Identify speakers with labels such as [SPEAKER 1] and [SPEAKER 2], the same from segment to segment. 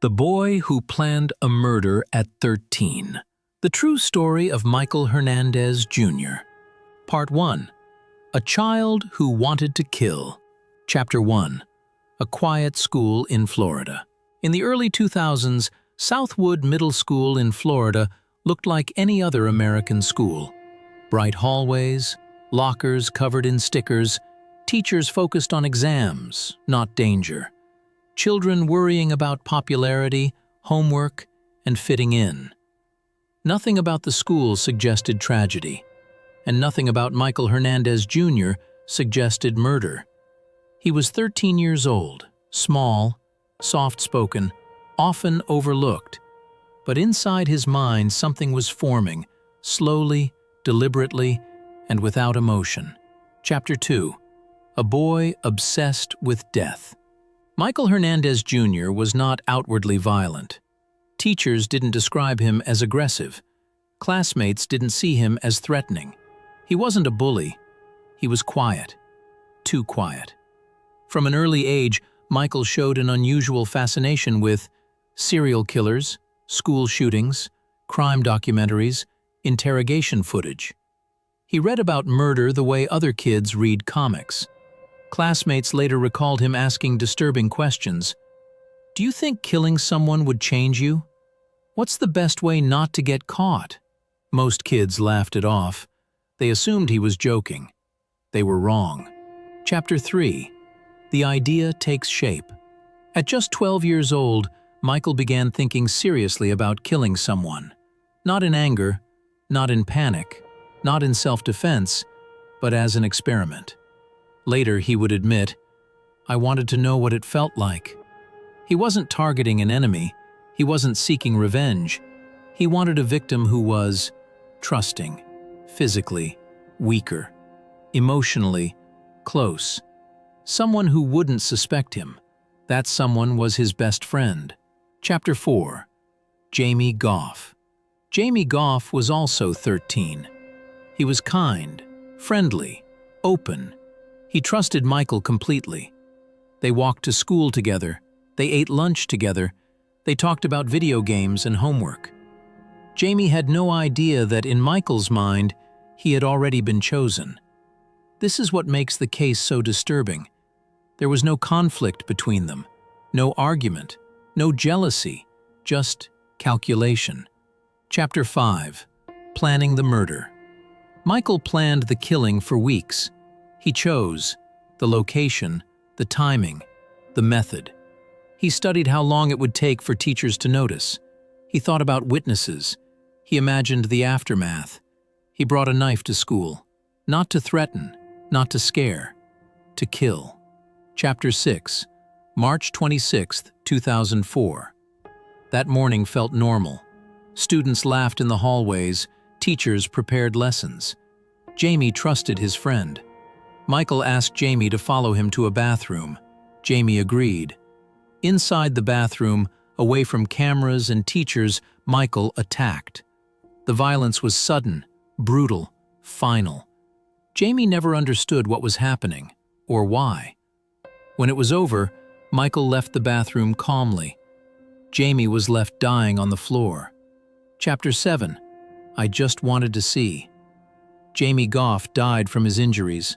[SPEAKER 1] The Boy Who Planned a Murder at 13. The True Story of Michael Hernandez Jr. Part 1. A Child Who Wanted to Kill. Chapter 1. A Quiet School in Florida. In the early 2000s, Southwood Middle School in Florida looked like any other American school. Bright hallways, lockers covered in stickers, teachers focused on exams, not danger. Children worrying about popularity, homework, and fitting in. Nothing about the school suggested tragedy, and nothing about Michael Hernandez Jr. suggested murder. He was 13 years old, small, soft-spoken, often overlooked, but inside his mind something was forming, slowly, deliberately, and without emotion. Chapter 2. A Boy Obsessed with Death. Michael Hernandez Jr. was not outwardly violent. Teachers didn't describe him as aggressive. Classmates didn't see him as threatening. He wasn't a bully. He was quiet. Too quiet. From an early age, Michael showed an unusual fascination with serial killers, school shootings, crime documentaries, interrogation footage. He read about murder the way other kids read comics. Classmates later recalled him asking disturbing questions. Do you think killing someone would change you? What's the best way not to get caught? Most kids laughed it off. They assumed he was joking. They were wrong. Chapter 3. The Idea Takes Shape. At just 12 years old, Michael began thinking seriously about killing someone. Not in anger, not in panic, not in self-defense, but as an experiment. Later, he would admit, I wanted to know what it felt like. He wasn't targeting an enemy. He wasn't seeking revenge. He wanted a victim who was trusting, physically weaker, emotionally close. Someone who wouldn't suspect him. That someone was his best friend. Chapter 4. Jamie Goff. Jamie Goff was also 13. He was kind, friendly, open. He trusted Michael completely. They walked to school together. They ate lunch together. They talked about video games and homework. Jamie had no idea that in Michael's mind, he had already been chosen. This is what makes the case so disturbing. There was no conflict between them, no argument, no jealousy, just calculation. Chapter 5. Planning the Murder. Michael planned the killing for weeks. He chose the location, the timing, the method. He studied how long it would take for teachers to notice. He thought about witnesses. He imagined the aftermath. He brought a knife to school, not to threaten, not to scare, to kill. Chapter 6. March 26, 2004. That morning felt normal. Students laughed in the hallways. Teachers prepared lessons. Jamie trusted his friend. Michael asked Jamie to follow him to a bathroom. Jamie agreed. Inside the bathroom, away from cameras and teachers, Michael attacked. The violence was sudden, brutal, final. Jamie never understood what was happening, or why. When it was over, Michael left the bathroom calmly. Jamie was left dying on the floor. Chapter 7. I Just Wanted to See. Jamie Goff died from his injuries.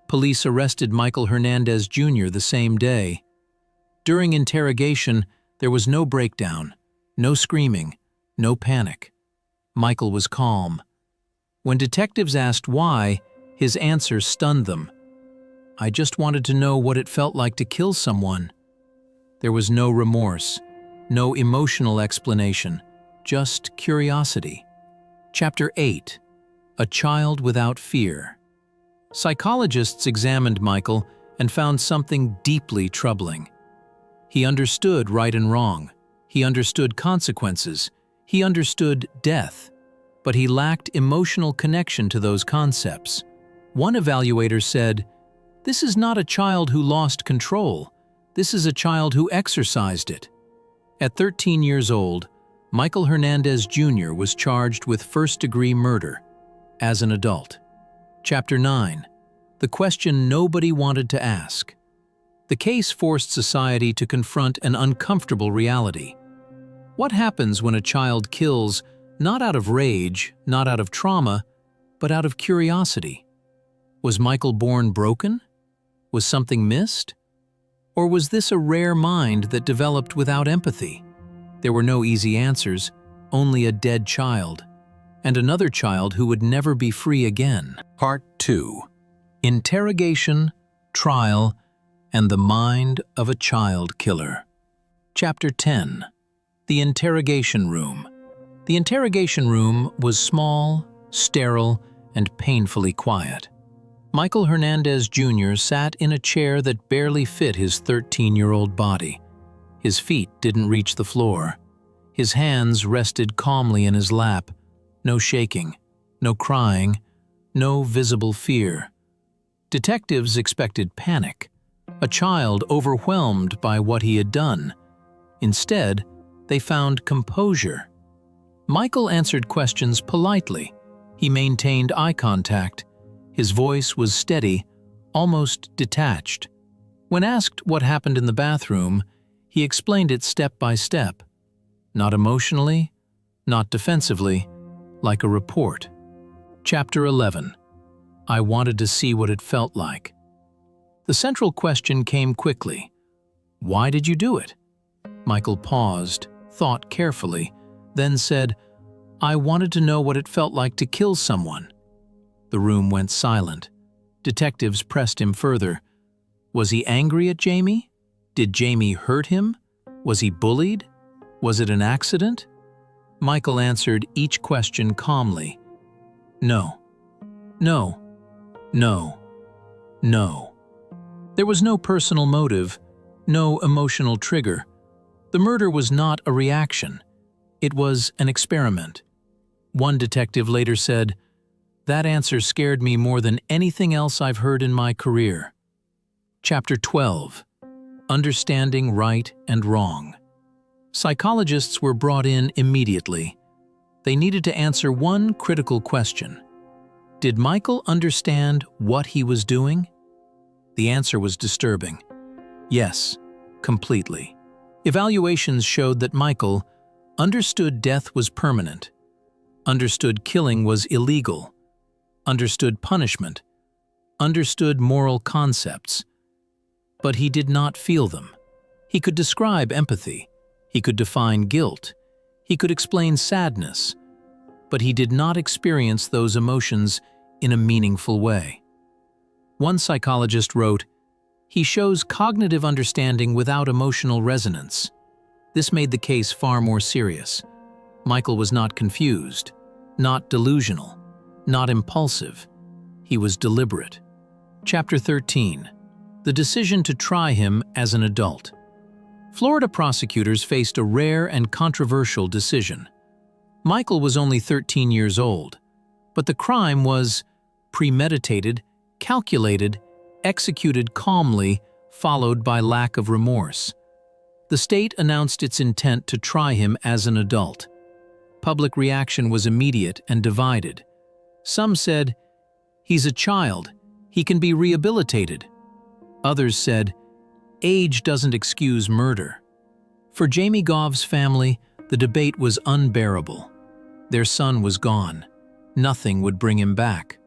[SPEAKER 1] Police arrested Michael Hernandez Jr. the same day. During interrogation, there was no breakdown, no screaming, no panic. Michael was calm. When detectives asked why, his answer stunned them. I just wanted to know what it felt like to kill someone. There was no remorse, no emotional explanation, just curiosity. Chapter 8. A Child Without Fear. Psychologists examined Michael and found something deeply troubling. He understood right and wrong. He understood consequences. He understood death. But he lacked emotional connection to those concepts. One evaluator said, "This is not a child who lost control. This is a child who exercised it." At 13 years old, Michael Hernandez Jr. was charged with first-degree murder as an adult. Chapter 9. The Question Nobody Wanted to Ask. The case forced society to confront an uncomfortable reality. What happens when a child kills not out of rage, not out of trauma, but out of curiosity? Was Michael born broken? Was something missed? Or was this a rare mind that developed without empathy? There were no easy answers, only a dead child, and another child who would never be free again. Part 2. Interrogation, Trial, and the Mind of a Child Killer. Chapter 10. The Interrogation Room. The interrogation room was small, sterile, and painfully quiet. Michael Hernandez Jr. sat in a chair that barely fit his 13-year-old body. His feet didn't reach the floor. His hands rested calmly in his lap. No shaking, no crying, no visible fear. Detectives expected panic, a child overwhelmed by what he had done. Instead, they found composure. Michael answered questions politely. He maintained eye contact. His voice was steady, almost detached. When asked what happened in the bathroom, he explained it step by step. Not emotionally, not defensively, like a report. Chapter 11. I wanted to see what it felt like. The central question came quickly. Why did you do it? Michael paused, thought carefully, then said, I wanted to know what it felt like to kill someone. The room went silent. Detectives pressed him further. Was he angry at Jamie? Did Jamie hurt him? Was he bullied? Was it an accident? Michael answered each question calmly. No. No. No. No. There was no personal motive, no emotional trigger. The murder was not a reaction. It was an experiment. One detective later said, that answer scared me more than anything else I've heard in my career. Chapter 12. Understanding Right and Wrong. Psychologists were brought in immediately. They needed to answer one critical question. Did Michael understand what he was doing? The answer was disturbing. Yes, completely. Evaluations showed that Michael understood death was permanent, understood killing was illegal, understood punishment, understood moral concepts, but he did not feel them. He could describe empathy, he could define guilt, he could explain sadness, but he did not experience those emotions in a meaningful way. One psychologist wrote, he shows cognitive understanding without emotional resonance. This made the case far more serious. Michael was not confused, not delusional, not impulsive. He was deliberate. Chapter 13. The decision to try him as an adult. Florida prosecutors faced a rare and controversial decision. Michael was only 13 years old, but the crime was premeditated, calculated, executed calmly, followed by lack of remorse. The state announced its intent to try him as an adult. Public reaction was immediate and divided. Some said, he's a child, he can be rehabilitated. Others said, age doesn't excuse murder. For Jamie Gov's family, the debate was unbearable. Their son was gone. Nothing would bring him back.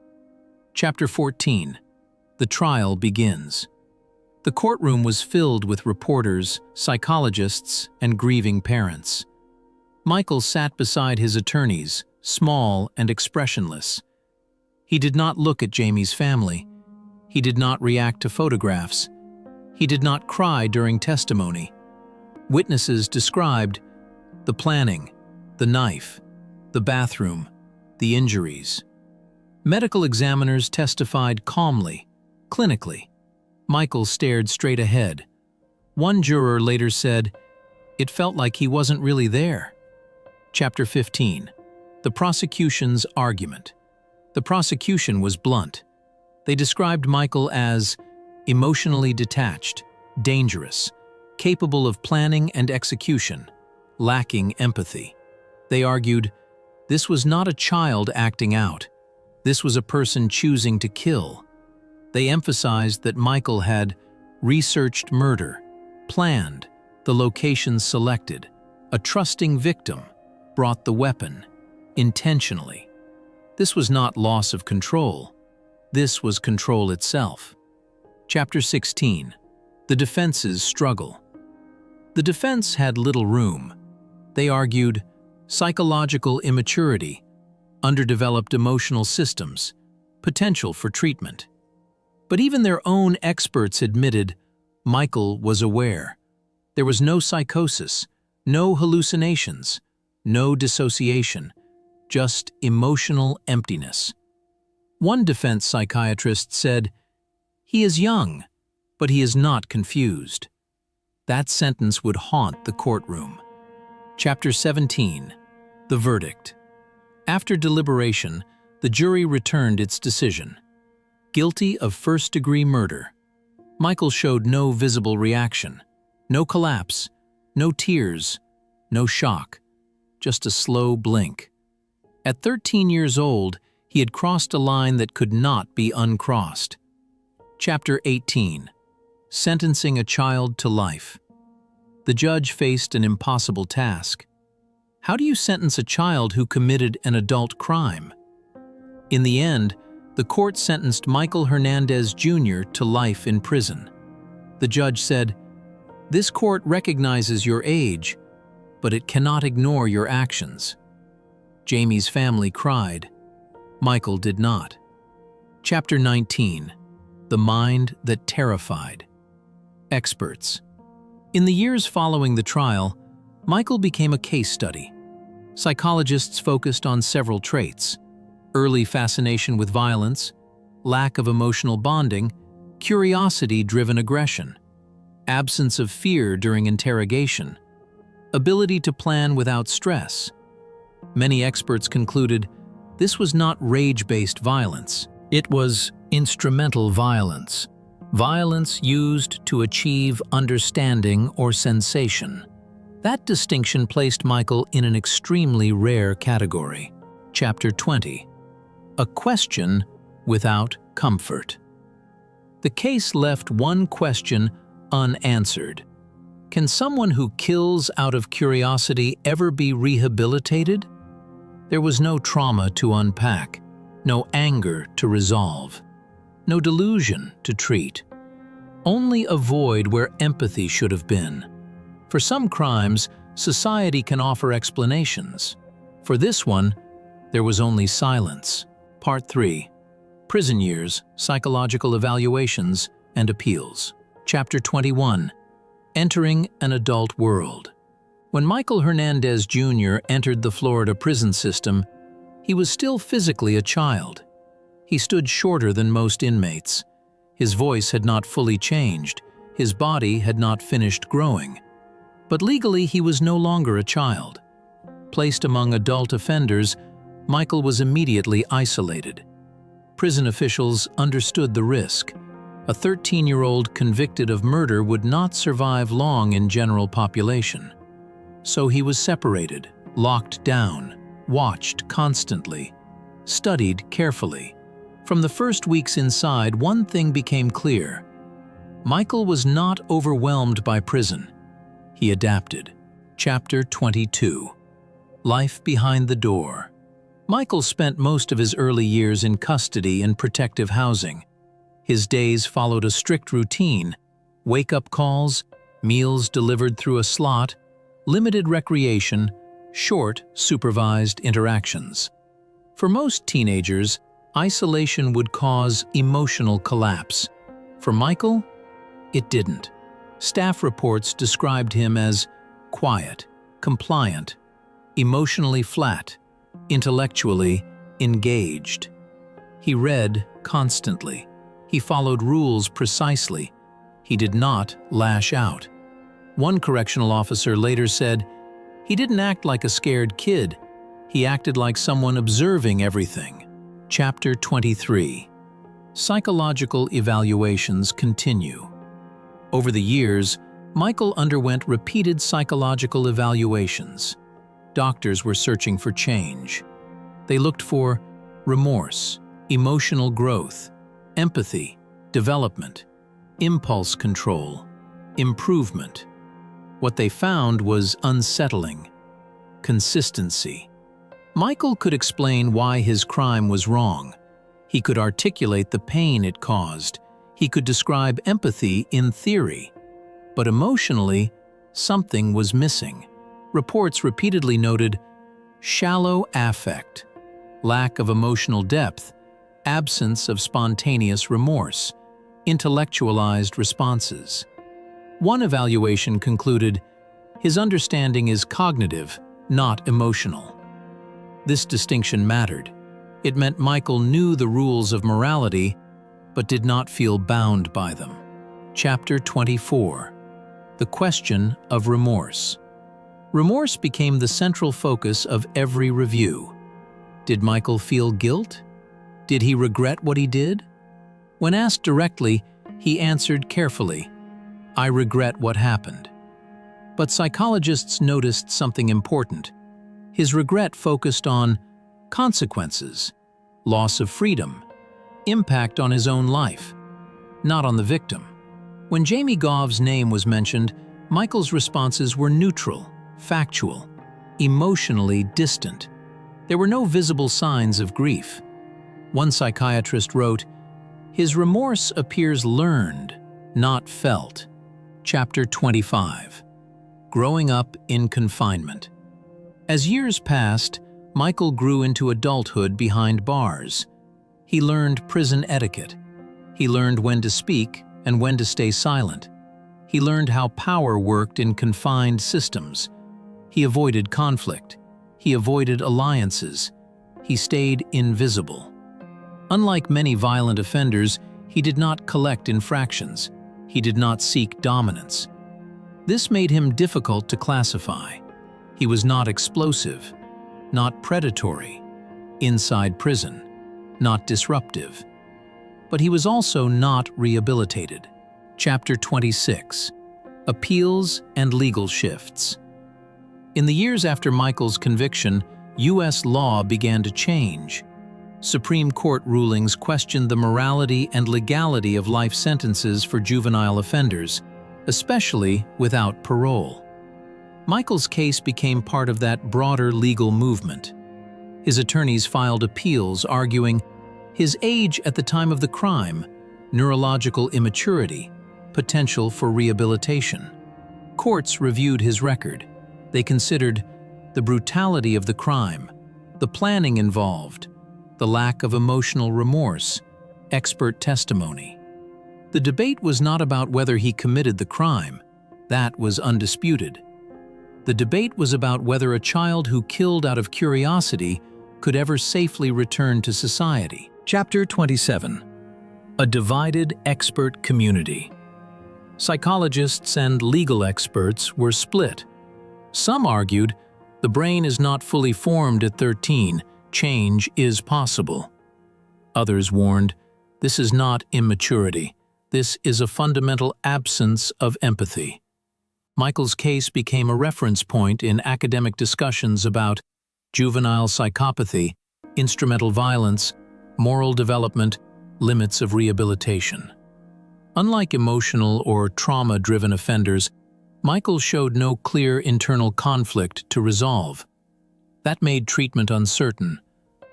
[SPEAKER 1] Chapter 14. The trial begins. The courtroom was filled with reporters, psychologists, and grieving parents. Michael sat beside his attorneys, small and expressionless. He did not look at Jamie's family. He did not react to photographs. He did not cry during testimony. Witnesses described the planning, the knife, the bathroom, the injuries. Medical examiners testified calmly, clinically. Michael stared straight ahead. One juror later said, it felt like he wasn't really there. Chapter 15. The prosecution's argument. The prosecution was blunt. They described Michael as emotionally detached, dangerous, capable of planning and execution, lacking empathy. They argued, this was not a child acting out. This was a person choosing to kill. They emphasized that Michael had researched murder, planned, the location selected, a trusting victim, brought the weapon, intentionally. This was not loss of control. This was control itself. Chapter 16. The defense's struggle. The defense had little room. They argued psychological immaturity, underdeveloped emotional systems, potential for treatment. But even their own experts admitted Michael was aware. There was no psychosis, no hallucinations, no dissociation, just emotional emptiness. One defense psychiatrist said, "He is young, but he is not confused." That sentence would haunt the courtroom. Chapter 17. The verdict. After deliberation, the jury returned its decision. Guilty of first-degree murder. Michael showed no visible reaction, no collapse, no tears, no shock, just a slow blink. At 13 years old, he had crossed a line that could not be uncrossed. Chapter 18. Sentencing a child to life. The judge faced an impossible task. How do you sentence a child who committed an adult crime? In the end, the court sentenced Michael Hernandez Jr. to life in prison. The judge said, "This court recognizes your age, but it cannot ignore your actions." Jamie's family cried. Michael did not. Chapter 19. The mind that terrified. Experts. In the years following the trial, Michael became a case study. Psychologists focused on several traits: early fascination with violence, lack of emotional bonding, curiosity-driven aggression, absence of fear during interrogation, ability to plan without stress. Many experts concluded this was not rage-based violence. It was instrumental violence, violence used to achieve understanding or sensation. That distinction placed Michael in an extremely rare category. Chapter 20. A question without comfort. The case left one question unanswered. Can someone who kills out of curiosity ever be rehabilitated? There was no trauma to unpack, no anger to resolve, no delusion to treat. Only a void where empathy should have been. For some crimes, society can offer explanations. For this one, there was only silence. Part 3. Prison years, psychological evaluations, and appeals. Chapter 21. Entering an adult world. When Michael Hernandez Jr. entered the Florida prison system, he was still physically a child. He stood shorter than most inmates. His voice had not fully changed. His body had not finished growing. But legally, he was no longer a child. Placed among adult offenders, Michael was immediately isolated. Prison officials understood the risk. A 13-year-old convicted of murder would not survive long in general population. So he was separated, locked down, watched constantly, studied carefully. From the first weeks inside, one thing became clear. Michael was not overwhelmed by prison. He adapted. Chapter 22. Life behind the door. Michael spent most of his early years in custody and protective housing. His days followed a strict routine: wake-up calls, meals delivered through a slot, limited recreation, short, supervised interactions. For most teenagers, isolation would cause emotional collapse. For Michael, it didn't. Staff reports described him as quiet, compliant, emotionally flat, intellectually engaged. He read constantly. He followed rules precisely. He did not lash out. One correctional officer later said, "He didn't act like a scared kid. He acted like someone observing everything." Chapter 23. Psychological evaluations continue. Over the years, Michael underwent repeated psychological evaluations. Doctors were searching for change. They looked for remorse, emotional growth, empathy, development. impulse control, improvement. What they found was unsettling: consistency. Michael could explain why his crime was wrong. He could articulate the pain it caused. He could describe empathy in theory. But emotionally, something was missing. Reports repeatedly noted shallow affect, lack of emotional depth, absence of spontaneous remorse, intellectualized responses. One evaluation concluded, his understanding is cognitive, not emotional. This distinction mattered. It meant Michael knew the rules of morality, but did not feel bound by them. Chapter 24. The question of remorse. Remorse became the central focus of every review. Did Michael feel guilt? Did he regret what he did? When asked directly, he answered carefully, "I regret what happened." But psychologists noticed something important. His regret focused on consequences, loss of freedom, impact on his own life, not on the victim. When Jamie Goff's name was mentioned, Michael's responses were neutral, factual, emotionally distant. There were no visible signs of grief. One psychiatrist wrote, "His remorse appears learned, not felt." Chapter 25. Growing up in confinement. As years passed, Michael grew into adulthood behind bars. He learned prison etiquette. He learned when to speak and when to stay silent. He learned how power worked in confined systems. He avoided conflict. He avoided alliances. He stayed invisible. Unlike many violent offenders, he did not collect infractions. He did not seek dominance. This made him difficult to classify. He was not explosive, not predatory, inside prison, not disruptive. But he was also not rehabilitated. Chapter 26. Appeals and legal shifts. In the years after Michael's conviction, U.S. law began to change. Supreme Court rulings questioned the morality and legality of life sentences for juvenile offenders, especially without parole. Michael's case became part of that broader legal movement. His attorneys filed appeals arguing his age at the time of the crime, neurological immaturity, potential for rehabilitation. Courts reviewed his record. They considered the brutality of the crime, the planning involved, the lack of emotional remorse, expert testimony. The debate was not about whether he committed the crime. That was undisputed. The debate was about whether a child who killed out of curiosity could ever safely return to society. Chapter 27. A divided expert community. Psychologists and legal experts were split. Some argued the brain is not fully formed at 13, change is possible. Others warned this is not immaturity, this is a fundamental absence of empathy. Michael's case became a reference point in academic discussions about juvenile psychopathy, instrumental violence, moral development, limits of rehabilitation. Unlike emotional or trauma-driven offenders, Michael showed no clear internal conflict to resolve. That made treatment uncertain.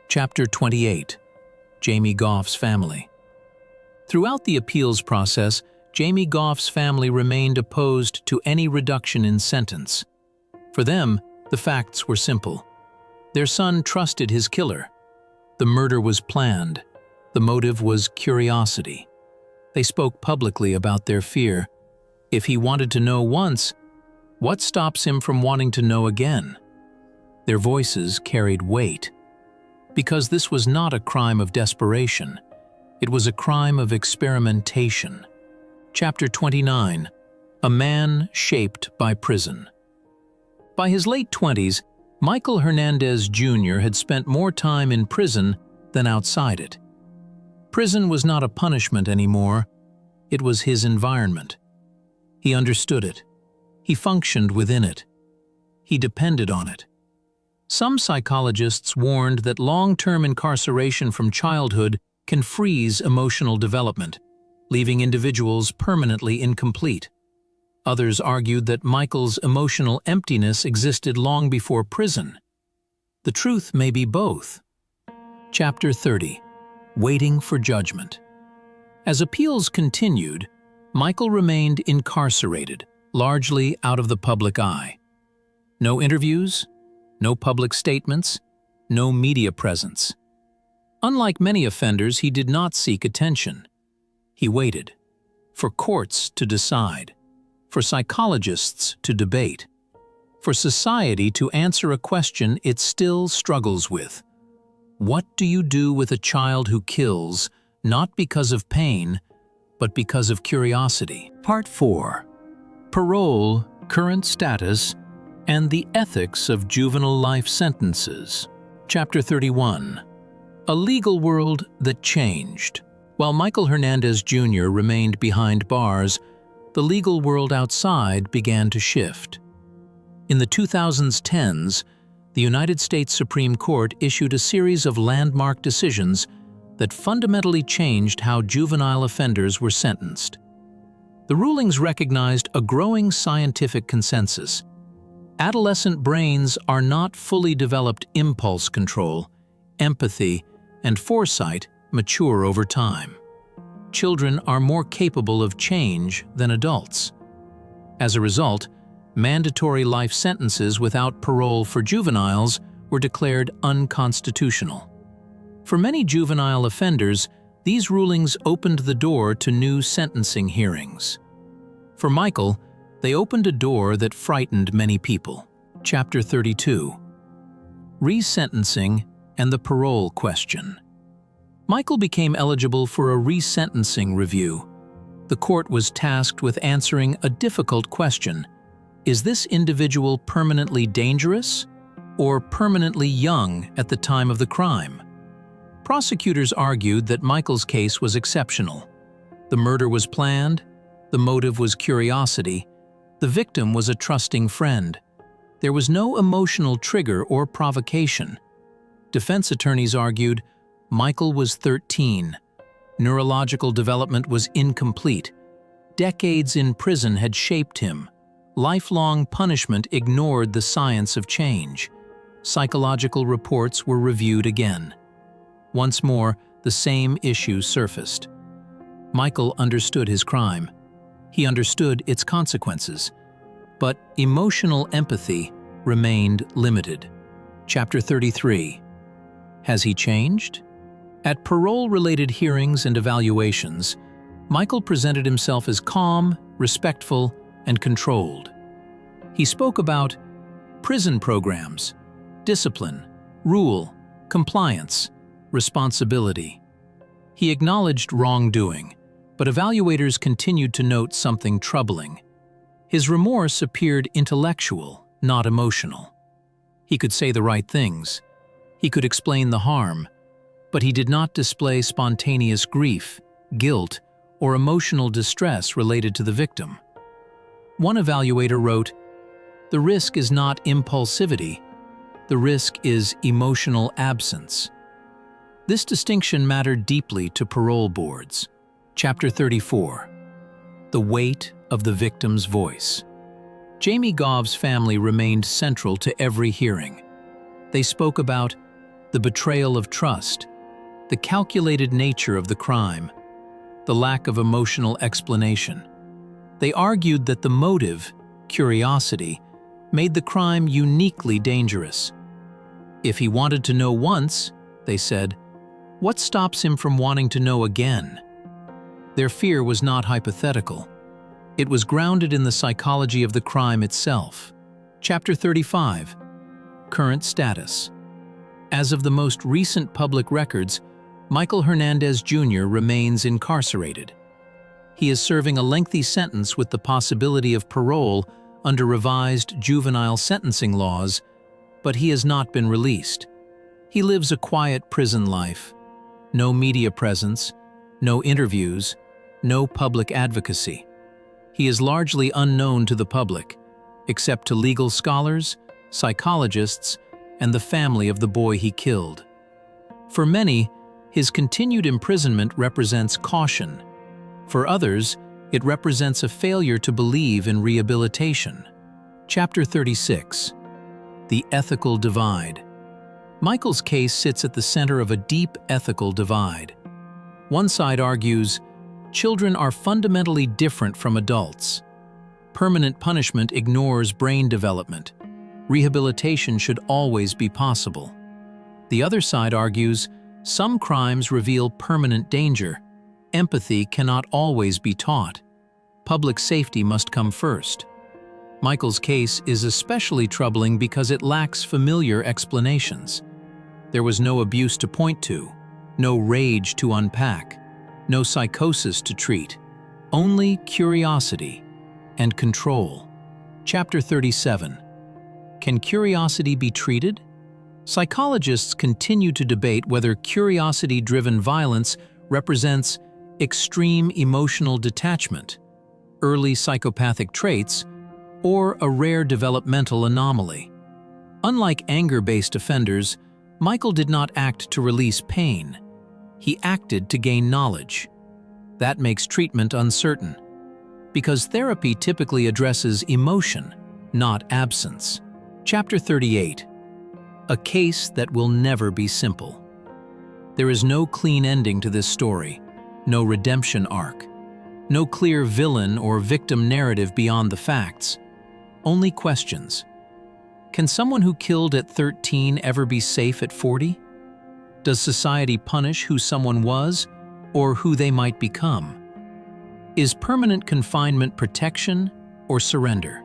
[SPEAKER 1] Chapter 28. Jamie Goff's family. Throughout the appeals process, Jamie Goff's family remained opposed to any reduction in sentence. For them, the facts were simple. Their son trusted his killer. The murder was planned. The motive was curiosity. They spoke publicly about their fear. If he wanted to know once, what stops him from wanting to know again? Their voices carried weight. Because this was not a crime of desperation. It was a crime of experimentation. Chapter 29. A man shaped by prison. By his late 20s, Michael Hernandez Jr. had spent more time in prison than outside it. Prison was not a punishment anymore. It was his environment. He understood it. He functioned within it. He depended on it. Some psychologists warned that long-term incarceration from childhood can freeze emotional development, leaving individuals permanently incomplete. Others argued that Michael's emotional emptiness existed long before prison. The truth may be both. Chapter 30. Waiting for Judgment. As appeals continued, Michael remained incarcerated, largely out of the public eye. No interviews, no public statements, no media presence. Unlike many offenders, he did not seek attention. He waited for courts to decide, for psychologists to debate, for society to answer a question it still struggles with. What do you do with a child who kills, not because of pain, but because of curiosity? Part 4. Parole, Current Status, and the Ethics of Juvenile Life Sentences. Chapter 31. A Legal World That Changed. While Michael Hernandez Jr. remained behind bars, the legal world outside began to shift. In the 2010s, the United States Supreme Court issued a series of landmark decisions that fundamentally changed how juvenile offenders were sentenced. The rulings recognized a growing scientific consensus. Adolescent brains are not fully developed. Impulse control, empathy, and foresight mature over time. Children are more capable of change than adults. As a result, mandatory life sentences without parole for juveniles were declared unconstitutional. For many juvenile offenders, these rulings opened the door to new sentencing hearings. For Michael, they opened a door that frightened many people. Chapter 32. Resentencing and the Parole Question. Michael became eligible for a resentencing review. The court was tasked with answering a difficult question: is this individual permanently dangerous or permanently young at the time of the crime? Prosecutors argued that Michael's case was exceptional. The murder was planned, the motive was curiosity, the victim was a trusting friend. There was no emotional trigger or provocation. Defense attorneys argued Michael was 13. Neurological development was incomplete. Decades in prison had shaped him. Lifelong punishment ignored the science of change. Psychological reports were reviewed again. Once more, the same issue surfaced. Michael understood his crime. He understood its consequences. But emotional empathy remained limited. Chapter 33. Has he changed? At parole-related hearings and evaluations, Michael presented himself as calm, respectful, and controlled. He spoke about prison programs, discipline, rule, compliance, responsibility. He acknowledged wrongdoing, but evaluators continued to note something troubling. His remorse appeared intellectual, not emotional. He could say the right things. He could explain the harm, but he did not display spontaneous grief, guilt, or emotional distress related to the victim. One evaluator wrote, "The risk is not impulsivity. The risk is emotional absence." This distinction mattered deeply to parole boards. Chapter 34. The Weight of the Victim's Voice. Jamie Gov's family remained central to every hearing. They spoke about the betrayal of trust, the calculated nature of the crime, the lack of emotional explanation. They argued that the motive, curiosity, made the crime uniquely dangerous. If he wanted to know once, they said, what stops him from wanting to know again? Their fear was not hypothetical. It was grounded in the psychology of the crime itself. Chapter 35. Current Status. As of the most recent public records, Michael Hernandez Jr. remains incarcerated. He is serving a lengthy sentence with the possibility of parole under revised juvenile sentencing laws, but he has not been released. He lives a quiet prison life. No media presence, no interviews, no public advocacy. He is largely unknown to the public, except to legal scholars, psychologists, and the family of the boy he killed. For many, his continued imprisonment represents caution. For others, it represents a failure to believe in rehabilitation. Chapter 36. The Ethical Divide. Michael's case sits at the center of a deep ethical divide. One side argues, children are fundamentally different from adults. Permanent punishment ignores brain development. Rehabilitation should always be possible. The other side argues, some crimes reveal permanent danger. Empathy cannot always be taught. Public safety must come first. Michael's case is especially troubling because it lacks familiar explanations. There was no abuse to point to, no rage to unpack, no psychosis to treat, only curiosity and control. Chapter 37. Can curiosity be treated? Psychologists continue to debate whether curiosity-driven violence represents extreme emotional detachment, early psychopathic traits, or a rare developmental anomaly. Unlike anger-based offenders, Michael did not act to release pain. He acted to gain knowledge. That makes treatment uncertain, because therapy typically addresses emotion, not absence. Chapter 38. A case that will never be simple. There is no clean ending to this story, no redemption arc, no clear villain or victim narrative beyond the facts, only questions. Can someone who killed at 13 ever be safe at 40? Does society punish who someone was or who they might become? Is permanent confinement protection or surrender?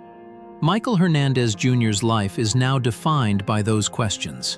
[SPEAKER 1] Michael Hernandez Jr.'s life is now defined by those questions.